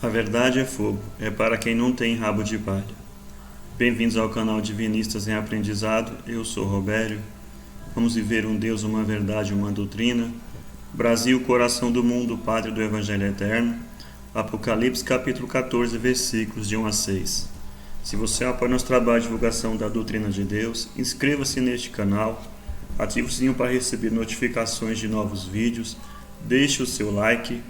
A verdade é fogo, é para quem não tem rabo de palha. Bem-vindos ao canal Divinistas em Aprendizado, eu sou Robério. Vamos viver um Deus, uma verdade, uma doutrina. Brasil, coração do mundo, pátria do Evangelho Eterno. Apocalipse capítulo 14, versículos de 1 a 6. Se você apoia nosso trabalho de divulgação da doutrina de Deus, inscreva-se neste canal, ative o sininho para receber notificações de novos vídeos, deixe o seu like,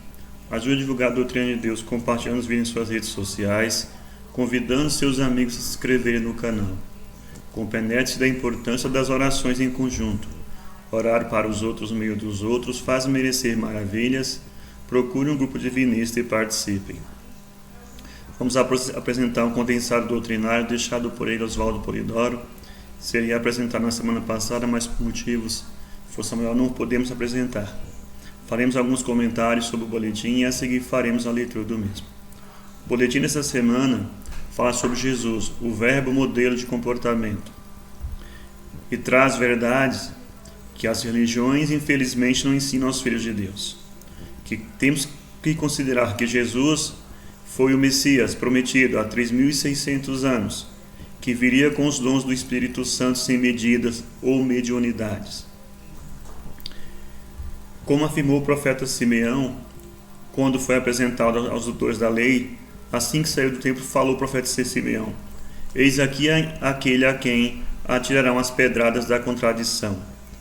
ajude a divulgar a doutrina de Deus compartilhando os vídeos em suas redes sociais, convidando seus amigos a se inscreverem no canal. Compenetre-se da importância das orações em conjunto. Orar para os outros no meio dos outros faz merecer maravilhas. Procure um grupo divinista e participem. Vamos apresentar um condensado doutrinário deixado por ele, Oswaldo Polidoro. Seria apresentado na semana passada, mas por motivos de força maior não podemos apresentar. Faremos alguns comentários sobre o boletim e a seguir faremos a leitura do mesmo. O boletim dessa semana fala sobre Jesus, o verbo modelo de comportamento, e traz verdades que as religiões infelizmente não ensinam aos filhos de Deus. Que temos que considerar que Jesus foi o Messias prometido há 3.600 anos, que viria com os dons do Espírito Santo sem medidas ou mediunidades. Como afirmou o profeta Simeão, quando foi apresentado aos doutores da lei, assim que saiu do templo, falou o profeta Simeão: eis aqui aquele a quem atirarão as pedradas da contradição.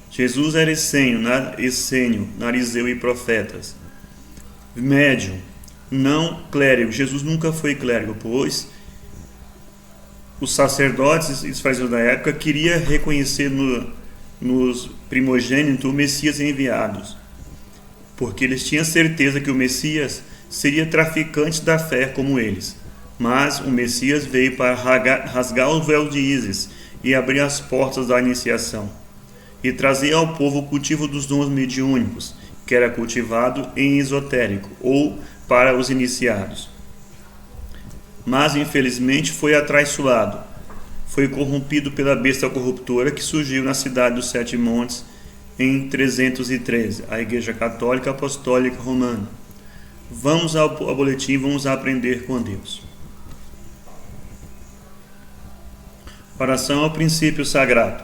Jesus era essênio, narizeu e profetas. Médium, não clérigo. Jesus nunca foi clérigo, pois os sacerdotes e fariseus da época queriam reconhecer nos primogênitos o Messias enviados, porque eles tinham certeza que o Messias seria traficante da fé como eles. Mas o Messias veio para rasgar o véu de Ísis e abrir as portas da iniciação, e trazer ao povo o cultivo dos dons mediúnicos, que era cultivado em esotérico, ou para os iniciados. Mas infelizmente foi atraiçoado, foi corrompido pela besta corruptora que surgiu na cidade dos Sete Montes em 313, a Igreja Católica Apostólica Romana. Vamos ao boletim, vamos aprender com Deus. Oração ao princípio sagrado.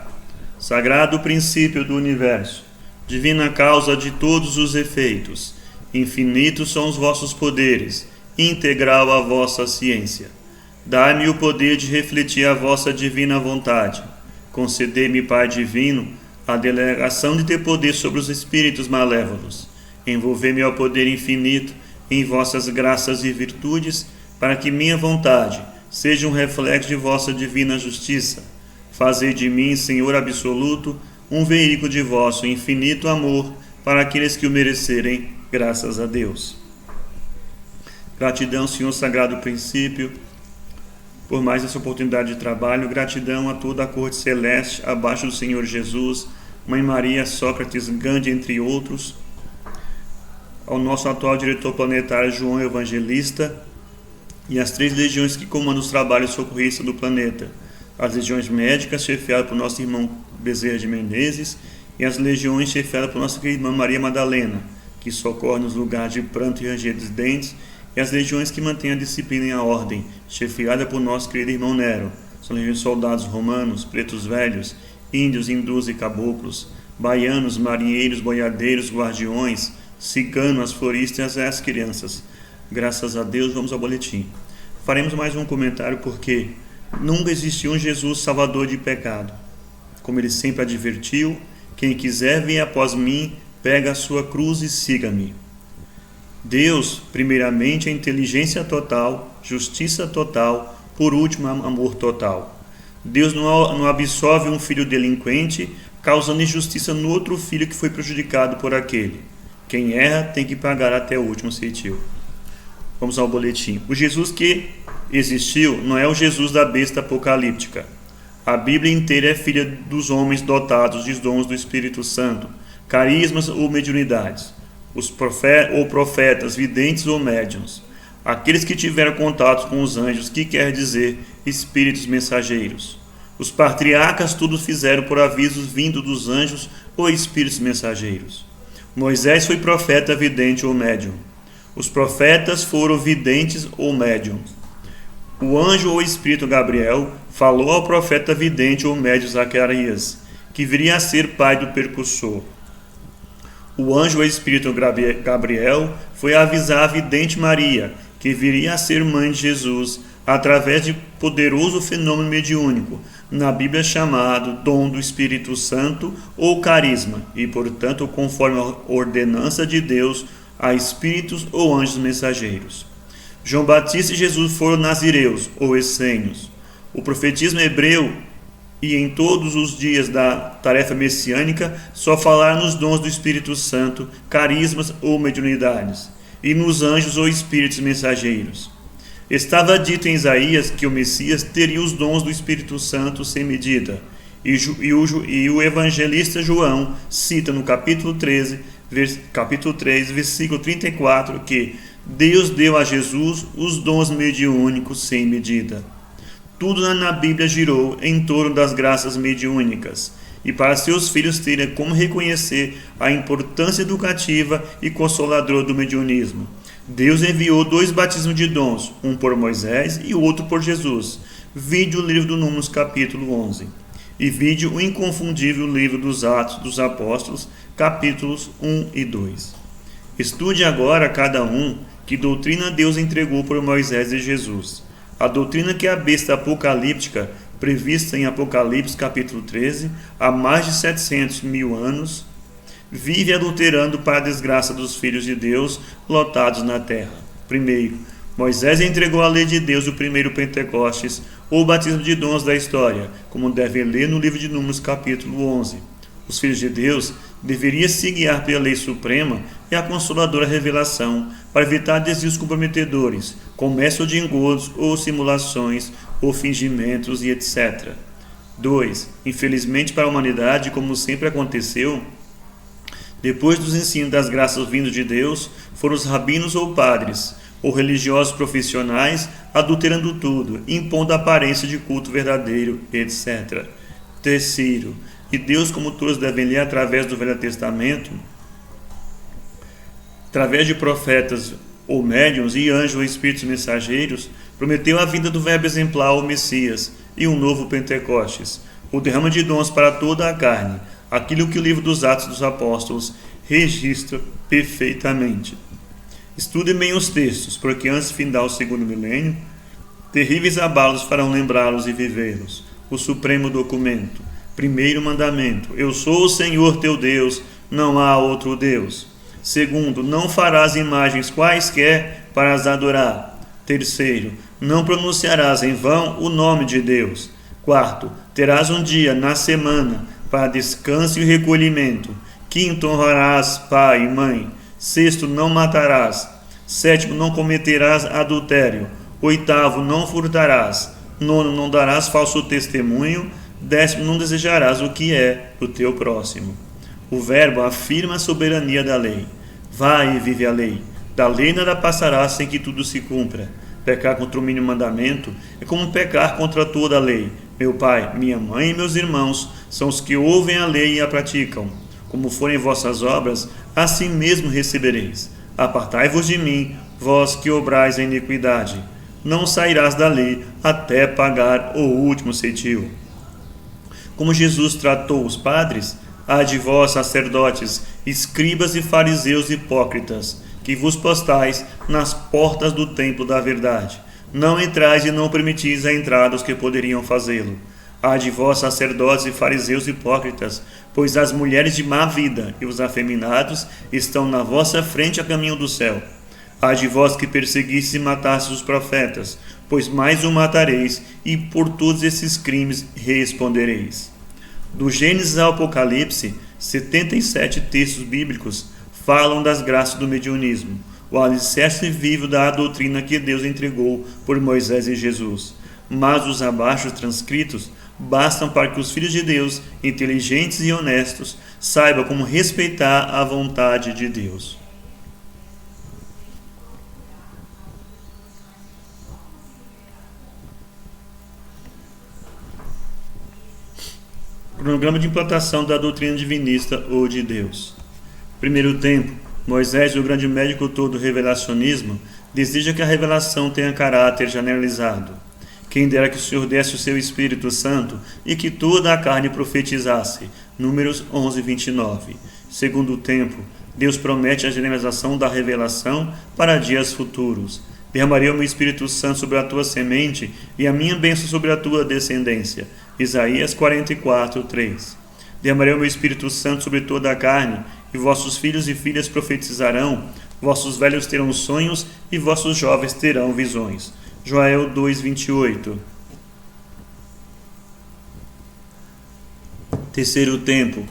Sagrado princípio do universo, divina causa de todos os efeitos, infinitos são os vossos poderes, integral a vossa ciência. Dai-me o poder de refletir a vossa divina vontade. Concedei-me, Pai divino, a delegação de ter poder sobre os espíritos malévolos. Envolvei-me ao poder infinito em vossas graças e virtudes, para que minha vontade seja um reflexo de vossa divina justiça. Fazei de mim, Senhor absoluto, um veículo de vosso infinito amor para aqueles que o merecerem, graças a Deus. Gratidão, Senhor Sagrado Princípio, por mais essa oportunidade de trabalho. Gratidão a toda a corte celeste, abaixo do Senhor Jesus, Mãe Maria, Sócrates, Gandhi, entre outros. Ao nosso atual diretor planetário, João Evangelista, e as 3 legiões que comandam os trabalhos socorristas do planeta. As legiões médicas, chefiadas por nosso irmão Bezerra de Menezes, e as legiões chefiadas por nossa querida irmã Maria Madalena, que socorre nos lugares de pranto e ranger dos dentes, e as legiões que mantêm a disciplina e a ordem, chefiada por nosso querido irmão Nero. São legiões de soldados romanos, pretos velhos, índios, hindus e caboclos, baianos, marinheiros, boiadeiros, guardiões, ciganos, as floristas e as crianças. Graças a Deus, vamos ao boletim. Faremos mais um comentário porque nunca existiu um Jesus salvador de pecado. Como ele sempre advertiu, quem quiser vir após mim, pega a sua cruz e siga-me. Deus, primeiramente, é inteligência total, justiça total, por último, amor total. Deus não absolve um filho delinquente, causando injustiça no outro filho que foi prejudicado por aquele. Quem erra tem que pagar até o último centavo. Vamos ao boletim. O Jesus que existiu não é o Jesus da besta apocalíptica. A Bíblia inteira é filha dos homens dotados de dons do Espírito Santo, carismas ou mediunidades, os profetas, videntes ou médiuns, aqueles que tiveram contato com os anjos, que quer dizer espíritos mensageiros. Os patriarcas tudo fizeram por avisos vindo dos anjos ou espíritos mensageiros. Moisés foi profeta, vidente ou médium. Os profetas foram videntes ou médiums. O anjo ou espírito Gabriel falou ao profeta vidente ou médium Zacarias, que viria a ser pai do percussor. O anjo ou espírito Gabriel foi avisar a vidente Maria, que viria a ser mãe de Jesus, através de poderoso fenômeno mediúnico, na Bíblia chamado dom do Espírito Santo ou carisma, e portanto conforme a ordenança de Deus a espíritos ou anjos mensageiros. João Batista e Jesus foram nazireus ou essênios. O profetismo hebreu e em todos os dias da tarefa messiânica só falaram nos dons do Espírito Santo, carismas ou mediunidades, e nos anjos ou espíritos mensageiros. Estava dito em Isaías que o Messias teria os dons do Espírito Santo sem medida, e o evangelista João cita no capítulo 3, versículo 34, que Deus deu a Jesus os dons mediúnicos sem medida. Tudo na Bíblia girou em torno das graças mediúnicas, e para seus filhos terem como reconhecer a importância educativa e consoladora do mediunismo, Deus enviou 2 batismos de dons, um por Moisés e o outro por Jesus. Vide o livro do Números, capítulo 11. E vide o inconfundível livro dos Atos dos Apóstolos, capítulos 1 e 2. Estude agora cada um que doutrina Deus entregou por Moisés e Jesus. A doutrina que é a besta apocalíptica, prevista em Apocalipse capítulo 13, há mais de 700 mil anos, vive adulterando para a desgraça dos filhos de Deus lotados na terra. Primeiro, Moisés entregou a lei de Deus o primeiro Pentecostes, ou batismo de dons da história, como devem ler no livro de Números capítulo 11. Os filhos de Deus deveriam se guiar pela lei suprema e a consoladora revelação, para evitar desvios comprometedores, comércio de engodos ou simulações, ou fingimentos e etc. 2. Infelizmente para a humanidade, como sempre aconteceu, depois dos ensinos das graças vindos de Deus, foram os rabinos ou padres, ou religiosos profissionais, adulterando tudo, impondo a aparência de culto verdadeiro, etc. Terceiro, e Deus, como todos devem ler através do Velho Testamento, através de profetas ou médiuns e anjos ou espíritos mensageiros, prometeu a vinda do verbo exemplar ou Messias e um novo Pentecostes, o derrama de dons para toda a carne, aquilo que o livro dos Atos dos Apóstolos registra perfeitamente. Estudem bem os textos, porque antes de findar o segundo milênio, terríveis abalos farão lembrá-los e vivê-los. O supremo documento. Primeiro mandamento: eu sou o Senhor teu Deus, não há outro Deus. Segundo, não farás imagens quaisquer para as adorar. Terceiro, não pronunciarás em vão o nome de Deus. Quarto, terás um dia na semana para descanso e recolhimento. Quinto, honrarás pai e mãe. Sexto, não matarás. Sétimo, não cometerás adultério. Oitavo, não furtarás. Nono, não darás falso testemunho. Décimo, não desejarás o que é do teu próximo. O verbo afirma a soberania da lei. Vai e vive a lei. Da lei nada passará sem que tudo se cumpra. Pecar contra o mínimo mandamento é como pecar contra toda a lei. Meu pai, minha mãe e meus irmãos são os que ouvem a lei e a praticam. Como forem vossas obras, assim mesmo recebereis. Apartai-vos de mim, vós que obrais a iniquidade. Não sairás da lei até pagar o último ceitil. Como Jesus tratou os padres, ai de vós, sacerdotes, escribas e fariseus hipócritas, que vos postais nas portas do templo da verdade. Não entrais e não permitis a entrada aos que poderiam fazê-lo. Ai de vós, sacerdotes e fariseus hipócritas, pois as mulheres de má vida e os afeminados estão na vossa frente a caminho do céu. Ai de vós que perseguistes e matastes os profetas, pois mais o matareis, e por todos esses crimes respondereis. Do Gênesis ao Apocalipse, 77 textos bíblicos falam das graças do mediunismo, o alicerce vivo da doutrina que Deus entregou por Moisés e Jesus. Mas os abaixo transcritos bastam para que os filhos de Deus, inteligentes e honestos, saibam como respeitar a vontade de Deus. Cronograma de implantação da doutrina divinista ou de Deus. Primeiro tempo, Moisés, o grande médico todo do revelacionismo, deseja que a revelação tenha caráter generalizado. Quem dera que o Senhor desse o seu Espírito Santo e que toda a carne profetizasse. Números 11, 29. Segundo o tempo, Deus promete a generalização da revelação para dias futuros. Derramarei o meu Espírito Santo sobre a tua semente e a minha bênção sobre a tua descendência. Isaías 44, 3. Derramarei o meu Espírito Santo sobre toda a carne, e vossos filhos e filhas profetizarão, vossos velhos terão sonhos e vossos jovens terão visões. Joel 2, 28. Terceiro tempo.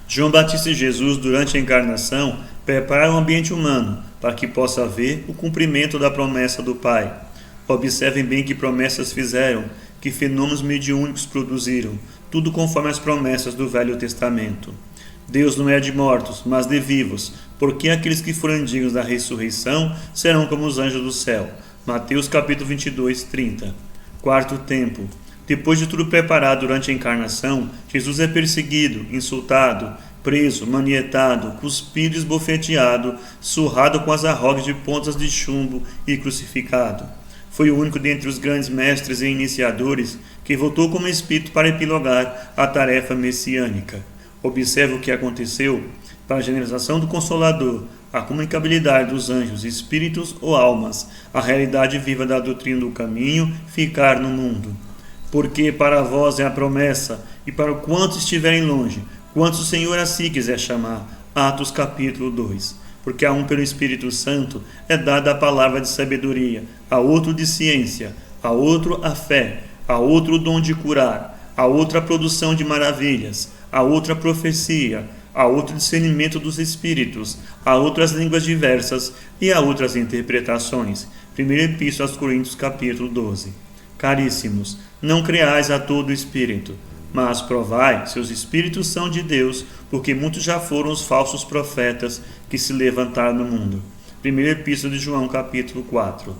João Batista e Jesus, durante a encarnação, preparam o ambiente humano para que possa haver o cumprimento da promessa do Pai. Observem bem que promessas fizeram, que fenômenos mediúnicos produziram, tudo conforme as promessas do Velho Testamento. Deus não é de mortos, mas de vivos, porque aqueles que forem dignos da ressurreição serão como os anjos do céu. Mateus capítulo 22, 30. Quarto tempo. Depois de tudo preparado durante a encarnação, Jesus é perseguido, insultado, preso, manietado, cuspido, esbofeteado, surrado com as arrogas de pontas de chumbo e crucificado. Foi o único dentre os grandes mestres e iniciadores que voltou como espírito para epilogar a tarefa messiânica. Observe o que aconteceu para a generalização do Consolador, a comunicabilidade dos anjos, espíritos ou almas, a realidade viva da doutrina do caminho, ficar no mundo. Porque para vós é a promessa, e para quantos estiverem longe, quantos o Senhor a si quiser chamar. Atos capítulo 2. Porque a um pelo Espírito Santo é dada a palavra de sabedoria, a outro de ciência, a outro a fé, a outro o dom de curar, a outra a produção de maravilhas, a outra a profecia, a outro discernimento dos espíritos, a outras línguas diversas e a outras interpretações. 1 Epístola aos Coríntios capítulo 12. Caríssimos, não creais a todo espírito, mas provai se os espíritos são de Deus, porque muitos já foram os falsos profetas que se levantaram no mundo. 1 Epístola de João capítulo 4.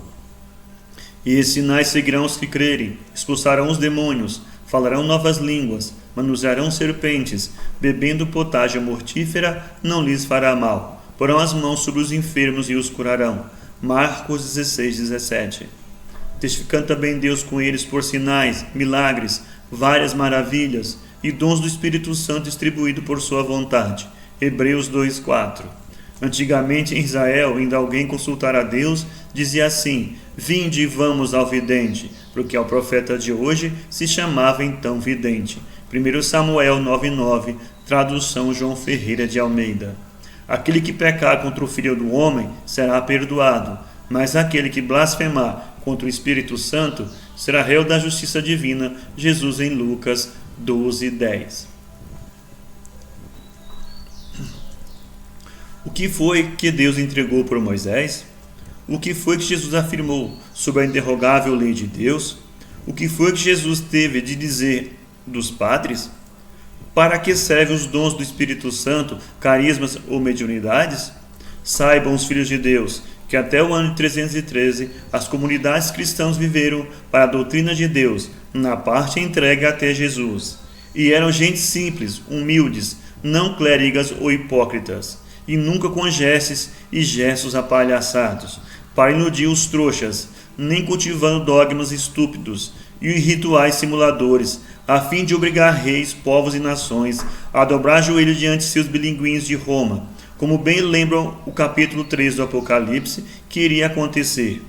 E esses sinais seguirão os que crerem, expulsarão os demônios, falarão novas línguas, manusearão serpentes, bebendo potágem mortífera, não lhes fará mal. Porão as mãos sobre os enfermos e os curarão. Marcos 16, 17. Testificando também Deus com eles por sinais, milagres, várias maravilhas e dons do Espírito Santo distribuído por sua vontade. Hebreus 2, 4. Antigamente em Israel, indo alguém consultar a Deus, dizia assim: vinde e vamos ao vidente, porque ao profeta de hoje se chamava então vidente. 1 Samuel 9,9, tradução João Ferreira de Almeida. Aquele que pecar contra o Filho do Homem será perdoado, mas aquele que blasfemar contra o Espírito Santo será réu da justiça divina. Jesus em Lucas 12:10. O que foi que Deus entregou por Moisés? O que foi que Jesus afirmou sobre a interrogável lei de Deus? O que foi que Jesus teve de dizer dos padres? Para que servem os dons do Espírito Santo, carismas ou mediunidades? Saibam os filhos de Deus que até o ano de 313 as comunidades cristãs viveram para a doutrina de Deus, na parte entregue até Jesus. E eram gente simples, humildes, não clérigas ou hipócritas, e nunca com gestos e gestos apalhaçados, para iludir os trouxas, nem cultivando dogmas estúpidos e rituais simuladores, a fim de obrigar reis, povos e nações a dobrar joelho diante de seus bilinguinhos de Roma, como bem lembram o capítulo 3 do Apocalipse, que iria acontecer.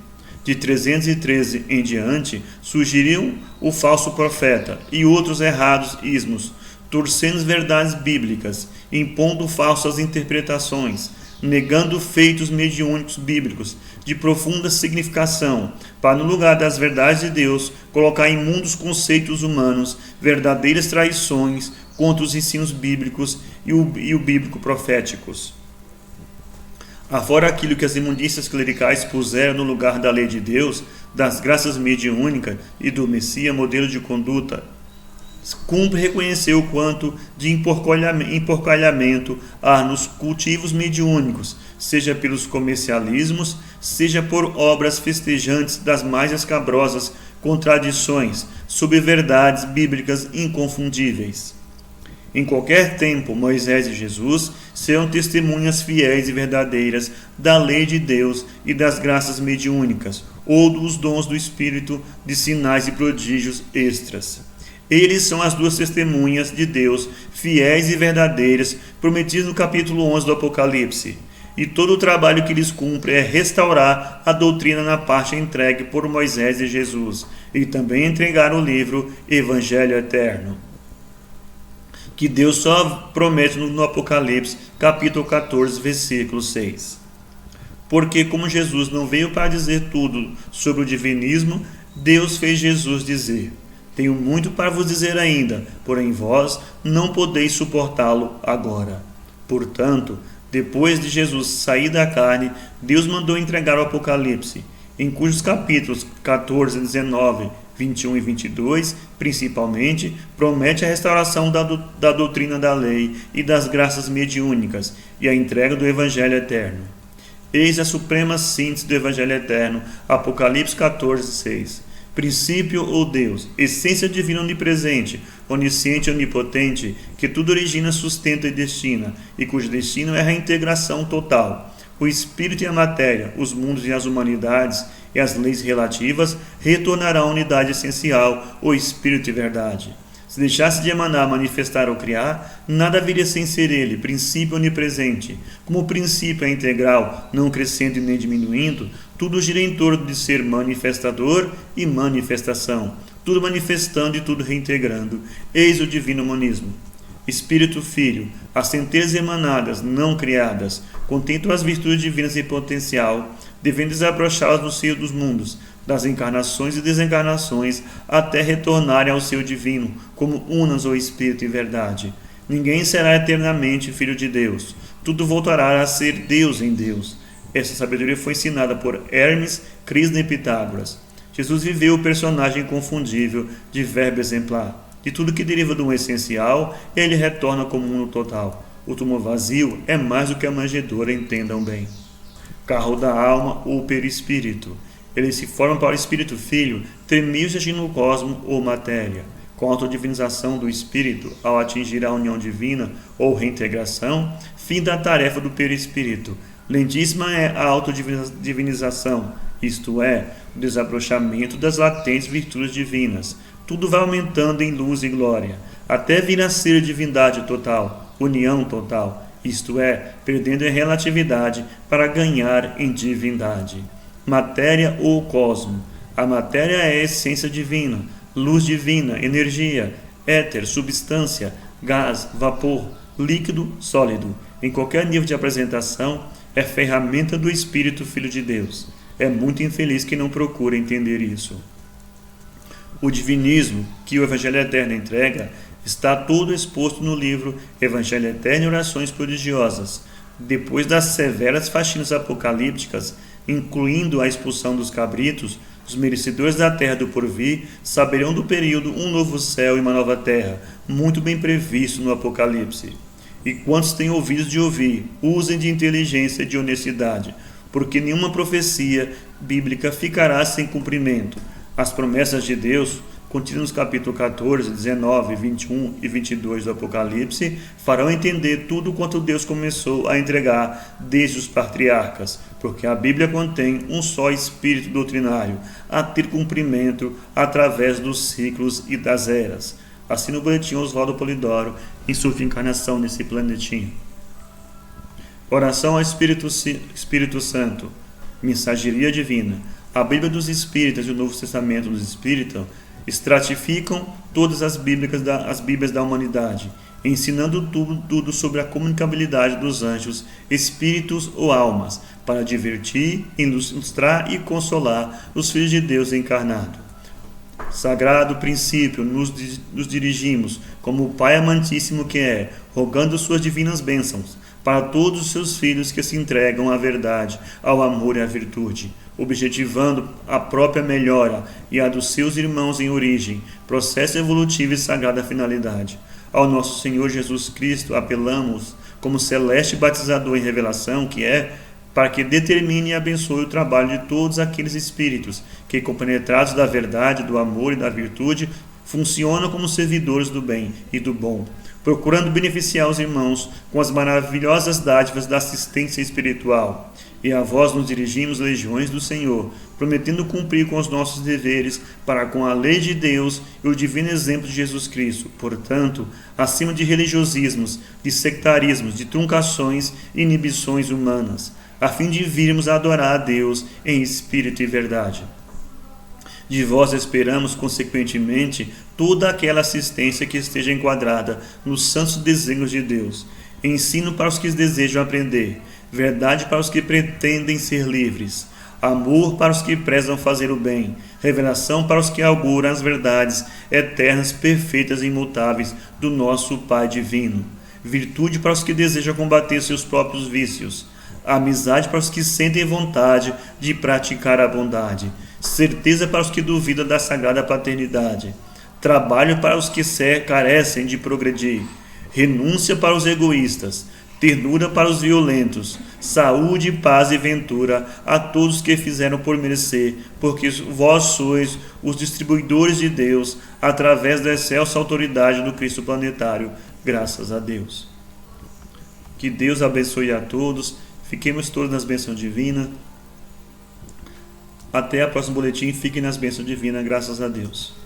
De 313 em diante, surgiriam o falso profeta e outros errados ismos, torcendo as verdades bíblicas, impondo falsas interpretações, negando feitos mediúnicos bíblicos de profunda significação, para no lugar das verdades de Deus, colocar imundos conceitos humanos, verdadeiras traições contra os ensinos bíblicos e o bíblico proféticos. Afora aquilo que as imundícias clericais puseram no lugar da lei de Deus, das graças mediúnicas e do Messias, modelo de conduta, cumpre reconhecer o quanto de emporcalhamento há nos cultivos mediúnicos, seja pelos comercialismos, seja por obras festejantes das mais escabrosas contradições sobre verdades bíblicas inconfundíveis. Em qualquer tempo, Moisés e Jesus serão testemunhas fiéis e verdadeiras da lei de Deus e das graças mediúnicas, ou dos dons do Espírito de sinais e prodígios extras. Eles são as duas testemunhas de Deus, fiéis e verdadeiras, prometidas no capítulo 11 do Apocalipse. E todo o trabalho que eles cumprem é restaurar a doutrina na parte entregue por Moisés e Jesus, e também entregar o livro Evangelho Eterno, que Deus só promete no Apocalipse, capítulo 14, versículo 6. Porque como Jesus não veio para dizer tudo sobre o divinismo, Deus fez Jesus dizer: tenho muito para vos dizer ainda, porém vós não podeis suportá-lo agora. Portanto, depois de Jesus sair da carne, Deus mandou entregar o Apocalipse, em cujos capítulos 14, 19, 21 e 22, principalmente, promete a restauração da doutrina da lei e das graças mediúnicas e a entrega do Evangelho Eterno. Eis a suprema síntese do Evangelho Eterno, Apocalipse 14, 6. Princípio ou Deus, essência divina onipresente, onisciente e onipotente, que tudo origina, sustenta e destina, e cujo destino é a reintegração total. O espírito e a matéria, os mundos e as humanidades e as leis relativas retornarão à unidade essencial, o espírito e verdade. Se deixasse de emanar, manifestar ou criar, nada viria sem ser ele, princípio onipresente. Como o princípio é integral, não crescendo e nem diminuindo, tudo gira em torno de ser manifestador e manifestação, tudo manifestando e tudo reintegrando. Eis o divino monismo. Espírito Filho, as centelhas emanadas, não criadas, contemplam as virtudes divinas em potencial, devendo desabrochá-las no seio dos mundos, das encarnações e desencarnações, até retornarem ao seu divino, como unas ou Espírito e verdade. Ninguém será eternamente filho de Deus. Tudo voltará a ser Deus em Deus. Essa sabedoria foi ensinada por Hermes, Krishna e Pitágoras. Jesus viveu o personagem inconfundível de verbo exemplar. De tudo que deriva do essencial, ele retorna como uno total. O túmulo vazio é mais do que a manjedoura, entendam bem. Carro da alma ou perispírito. Eles se formam para o Espírito Filho, tremiu-se no cosmo ou matéria. Com a autodivinização do Espírito, ao atingir a união divina ou reintegração, fim da tarefa do perispírito. Lentíssima é a autodivinização, isto é, o desabrochamento das latentes virtudes divinas. Tudo vai aumentando em luz e glória, até vir a ser divindade total, união total, isto é, perdendo em relatividade para ganhar em divindade. Matéria ou cosmo. A matéria é a essência divina, luz divina, energia, éter, substância, gás, vapor, líquido, sólido. Em qualquer nível de apresentação, é ferramenta do Espírito Filho de Deus. É muito infeliz quem não procura entender isso. O divinismo que o Evangelho Eterno entrega está todo exposto no livro Evangelho Eterno e Orações Prodigiosas. Depois das severas faxinas apocalípticas, incluindo a expulsão dos cabritos, os merecedores da terra do porvir saberão do período um novo céu e uma nova terra, muito bem previsto no Apocalipse. E quantos têm ouvidos de ouvir, usem de inteligência e de honestidade, porque nenhuma profecia bíblica ficará sem cumprimento. As promessas de Deus, contidas nos capítulos 14, 19, 21 e 22 do Apocalipse, farão entender tudo quanto Deus começou a entregar desde os patriarcas, porque a Bíblia contém um só espírito doutrinário, a ter cumprimento através dos ciclos e das eras. Assim no boletim Oswaldo Polidoro, em sua encarnação nesse planetinho. Oração ao Espírito Santo, mensageria divina. A Bíblia dos Espíritas e o Novo Testamento dos Espíritas estratificam todas as Bíblias da humanidade, ensinando tudo sobre a comunicabilidade dos anjos, espíritos ou almas, para divertir, ilustrar e consolar os filhos de Deus encarnados. Sagrado princípio, nos dirigimos, como o Pai amantíssimo que é, rogando suas divinas bênçãos para todos os seus filhos que se entregam à verdade, ao amor e à virtude, objetivando a própria melhora e a dos seus irmãos em origem, processo evolutivo e sagrada finalidade. Ao nosso Senhor Jesus Cristo apelamos, como celeste batizador em revelação que é, para que determine e abençoe o trabalho de todos aqueles espíritos que, compenetrados da verdade, do amor e da virtude, funcionam como servidores do bem e do bom, procurando beneficiar os irmãos com as maravilhosas dádivas da assistência espiritual. E a vós nos dirigimos, legiões do Senhor, prometendo cumprir com os nossos deveres para com a lei de Deus e o divino exemplo de Jesus Cristo. Portanto, acima de religiosismos, de sectarismos, de truncações e inibições humanas, a fim de virmos a adorar a Deus em espírito e verdade. De vós esperamos, consequentemente, toda aquela assistência que esteja enquadrada nos santos desígnios de Deus, ensino para os que desejam aprender, verdade para os que pretendem ser livres, amor para os que prezam fazer o bem, revelação para os que auguram as verdades eternas, perfeitas e imutáveis do nosso Pai divino, virtude para os que desejam combater seus próprios vícios, amizade para os que sentem vontade de praticar a bondade, certeza para os que duvidam da sagrada paternidade, trabalho para os que carecem de progredir, renúncia para os egoístas, ternura para os violentos, saúde, paz e ventura a todos que fizeram por merecer, porque vós sois os distribuidores de Deus, através da excelsa autoridade do Cristo planetário. Graças a Deus. Que Deus abençoe a todos. Fiquemos todos nas bênçãos divinas. Até a próxima boletim. Fiquem nas bênçãos divinas. Graças a Deus.